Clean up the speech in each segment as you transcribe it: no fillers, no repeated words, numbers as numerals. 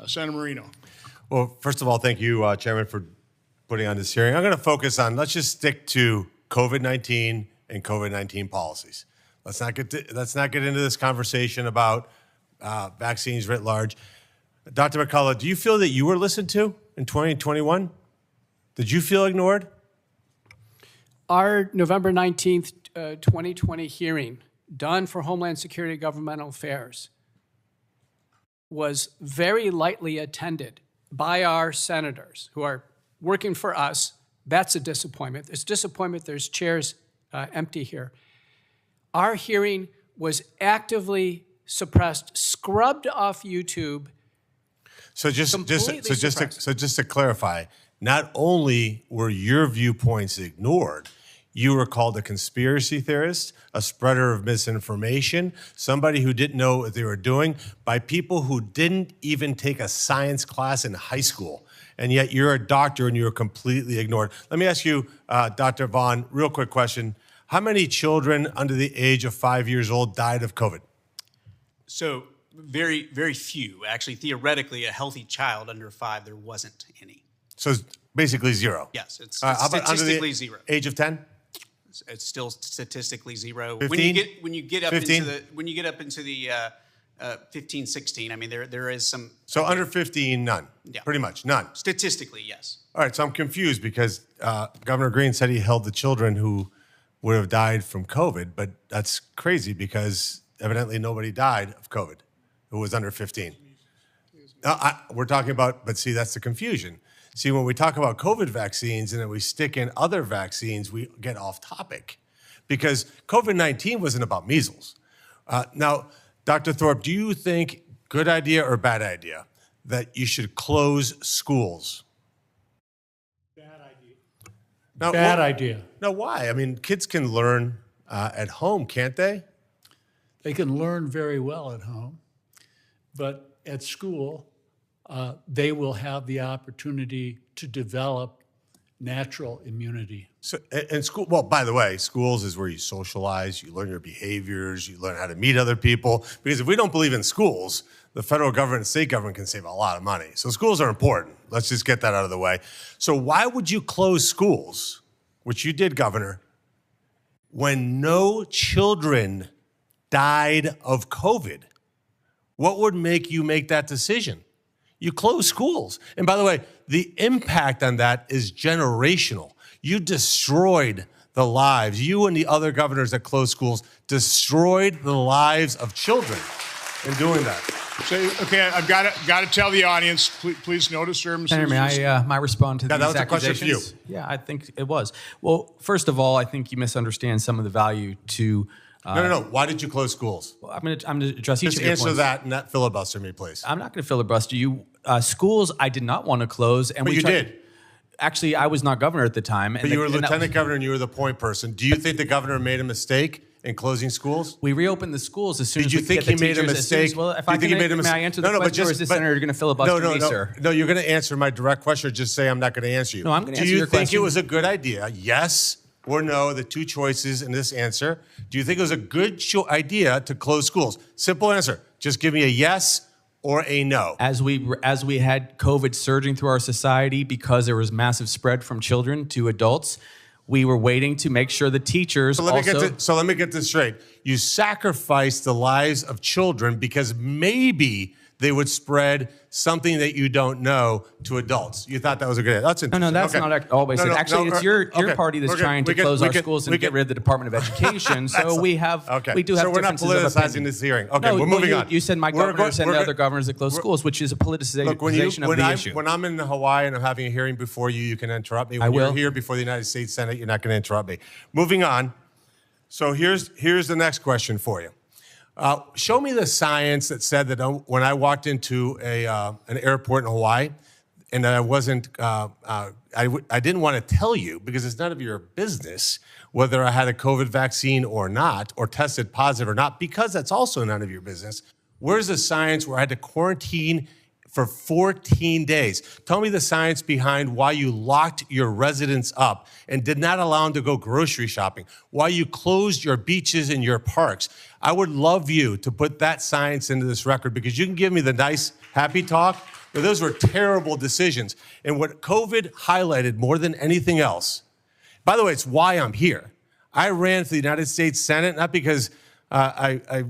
Senator Moreno. Well, first of all, thank you, Chairman, for putting on this hearing. I'm going to focus on, let's just stick to COVID-19 and COVID-19 policies. Let's not get into this conversation about vaccines writ large. Dr. McCullough, do you feel that you were listened to in 2021? Did you feel ignored? Our November 19th, 2020 hearing done for Homeland Security and Governmental Affairs was very lightly attended by our senators who are working for us. That's a disappointment. There's disappointment. There's chairs empty here. Our hearing was actively suppressed, scrubbed off YouTube. So just to clarify, not only were your viewpoints ignored, you were called a conspiracy theorist, a spreader of misinformation, somebody who didn't know what they were doing, by people who didn't even take a science class in high school. And yet you're a doctor and you were completely ignored. Let me ask you, Dr. Vaughn, real quick question. How many children under the age of 5 years old died of COVID? So very, very few. Actually, theoretically, a healthy child under 5, there wasn't any. So it's basically zero? Yes, it's How about statistically under the zero. Age of 10? It's still statistically zero. 15? When you get up 15? into the 15, 16, I mean there is some. So under 15, none. Yeah. Pretty much none. Statistically, yes. All right, so I'm confused because Governor Green said he held the children who would have died from COVID, but that's crazy because evidently nobody died of COVID who was under 15. We're talking about, but see, that's the confusion. See, when we talk about COVID vaccines and then we stick in other vaccines, we get off topic because COVID-19 wasn't about measles. Now, Dr. Thorpe, do you think, good idea or bad idea, that you should close schools? Bad idea. No, why? I mean, kids can learn at home, can't they? They can learn very well at home, but at school, they will have the opportunity to develop natural immunity. So, and school, well, by the way, schools is where you socialize, you learn your behaviors, you learn how to meet other people. Because if we don't believe in schools, the federal government and state government can save a lot of money. So schools are important. Let's just get that out of the way. So why would you close schools, which you did, Governor, when no children died of COVID? What would make you make that decision? You close schools. And by the way, the impact on that is generational. You destroyed the lives. You and the other governors that closed schools destroyed the lives of children in doing that. So, okay, I've got to tell the audience, please notice, sir. Senator, may I respond to these that was accusations? A question for you. Yeah, I think it was. Well, first of all, I think you misunderstand some of the value to. No. Why did you close schools? Well, I'm going to address each Just of your answer points. that and not filibuster me, please. I'm not going to filibuster you. Schools, I did not want to close, and But you did. Actually, I was not governor at the time. But you were lieutenant governor and you were the point person. Do you think the governor made a mistake in closing schools? We reopened the schools as soon as Did you we could think get he the made a teachers as soon as- mistake? Well, if Do you I think can, he made a may mistake? I answer the question, or is the senator going to filibuster me, sir? No, you're going to answer my direct question or just say I'm not going to answer you. No, I'm going to answer Do your you think it question. was a good idea? Yes or no, the two choices in this answer. Do you think it was a good idea to close schools? Simple answer. Just give me a yes or a no. As we had COVID surging through our society because there was massive spread from children to adults, we were waiting to make sure the teachers So let me get this straight. You sacrificed the lives of children because maybe they would spread something that you don't know to adults. You thought that was a good idea. That's interesting. No, that's Okay. not always it. Actually, it's your party that's trying to close our schools and get rid of the Department of Education. So we do have So we're not differences of politicizing opinion. this hearing. Okay, No, we're moving on. You said my governors and the other governors that close schools, which is a politicization of the issue. When I'm in Hawaii and I'm having a hearing before you, you can interrupt me. When I will. You're here before the United States Senate, you're not going to interrupt me. Moving on. So here's the next question for you. Show me the science that said that when I walked into an airport in Hawaii, and I wasn't, I didn't want to tell you because it's none of your business whether I had a COVID vaccine or not, or tested positive or not, because that's also none of your business. Where's the science where I had to quarantine for 14 days? Tell me the science behind why you locked your residents up and did not allow them to go grocery shopping, why you closed your beaches and your parks. I would love you to put that science into this record because you can give me the nice, happy talk, But those were terrible decisions. And what COVID highlighted more than anything else, by the way, it's why I'm here. I ran for the United States Senate, not because I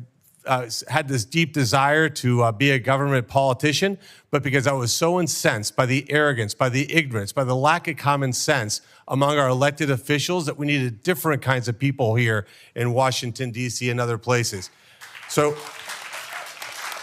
had this deep desire to be a government politician, but because I was so incensed by the arrogance, by the ignorance, by the lack of common sense among our elected officials that we needed different kinds of people here in Washington, D.C. and other places. So,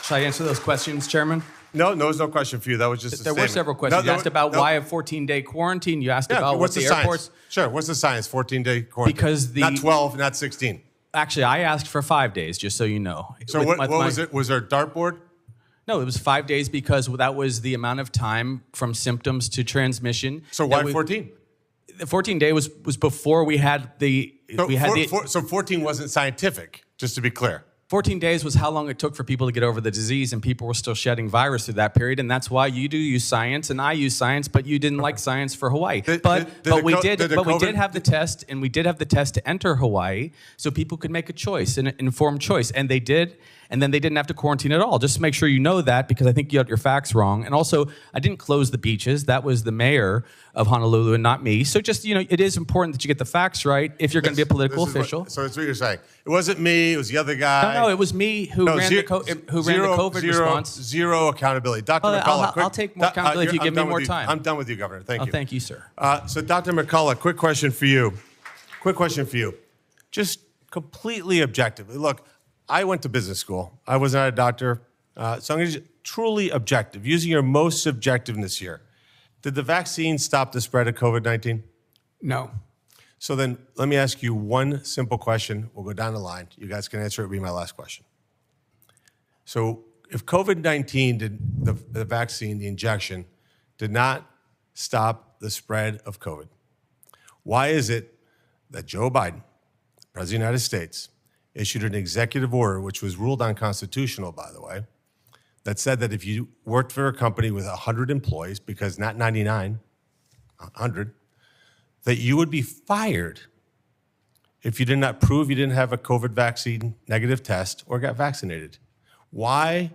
Should I answer those questions, Chairman? no, there's no question for you. That was just a There were statement. several questions. No, You asked about why a 14-day quarantine. You asked about what what's the the airports. science? Sure, what's the science? 14-day quarantine. Because not 12, not 16. Actually, I asked for 5 days, just so you know. So what was it? Was there a dartboard? No, it was 5 days because that was the amount of time from symptoms to transmission. So why 14? The 14-day was before we had the So 14 wasn't scientific, just to be clear. 14 days was how long it took for people to get over the disease, and people were still shedding virus through that period, and that's why you do use science and I use science, but you didn't like science for Hawaii. But we did have the test, and we did have the test to enter Hawaii, so people could make a choice, an informed choice, and they did. And then they didn't have to quarantine at all. Just to make sure you know that, because I think you got your facts wrong. And also, I didn't close the beaches. That was the mayor of Honolulu and not me. So just, it is important that you get the facts right if you're going to be a political official. So that's what you're saying. It wasn't me. It was the other guy. No, it was me who ran the COVID response. Zero accountability. Dr. McCullough. I'll take more accountability if you give me more time. I'm done with you, Governor. Thank you. Thank you, sir. So Dr. McCullough, quick question for you. Just completely objectively. Look, I went to business school. I was not a doctor. So I'm going to truly objective, using your most subjectiveness here. Did the vaccine stop the spread of COVID-19? No. So then let me ask you one simple question. We'll go down the line. You guys can answer it. It'll be my last question. So if COVID-19, the vaccine, the injection, did not stop the spread of COVID, why is it that Joe Biden, President of the United States, issued an executive order, which was ruled unconstitutional, by the way, that said that if you worked for a company with 100 employees, because not 99, 100, that you would be fired if you did not prove you didn't have a COVID vaccine negative test or got vaccinated? Why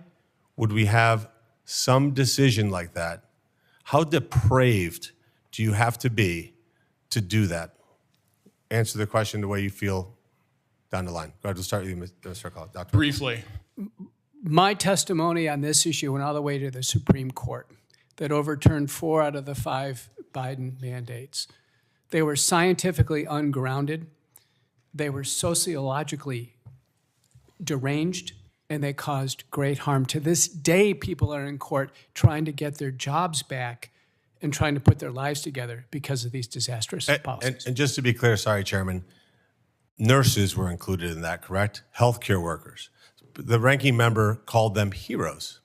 would we have some decision like that? How depraved do you have to be to do that? Answer the question the way you feel down the line. Go ahead, we'll start with you, Mr. McCullough. Dr. Briefly. My testimony on this issue went all the way to the Supreme Court that overturned 4 out of the 5 Biden mandates. They were scientifically ungrounded, they were sociologically deranged, and they caused great harm. To this day, people are in court trying to get their jobs back and trying to put their lives together because of these disastrous policies. And just to be clear, sorry, Chairman, nurses were included in that, correct? Healthcare workers. The ranking member called them heroes.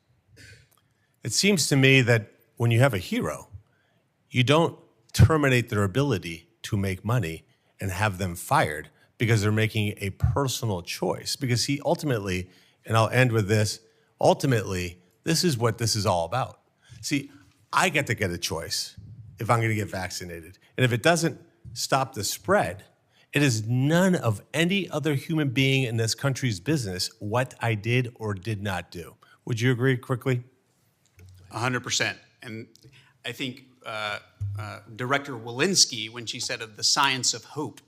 It seems to me that when you have a hero, you don't terminate their ability to make money and have them fired because they're making a personal choice. Because he ultimately, and I'll end with this, ultimately, this is what this is all about. See, I get to get a choice if I'm going to get vaccinated. And if it doesn't stop the spread, it is none of any other human being in this country's business what I did or did not do. Would you agree quickly? 100%. And I think Director Walensky, when she said of the science of hope,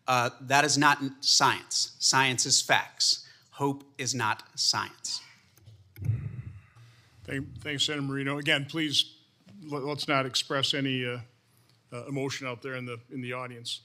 that is not science. Science is facts. Hope is not science. Thanks, Senator Moreno. Again, please, let's not express any emotion out there in the audience.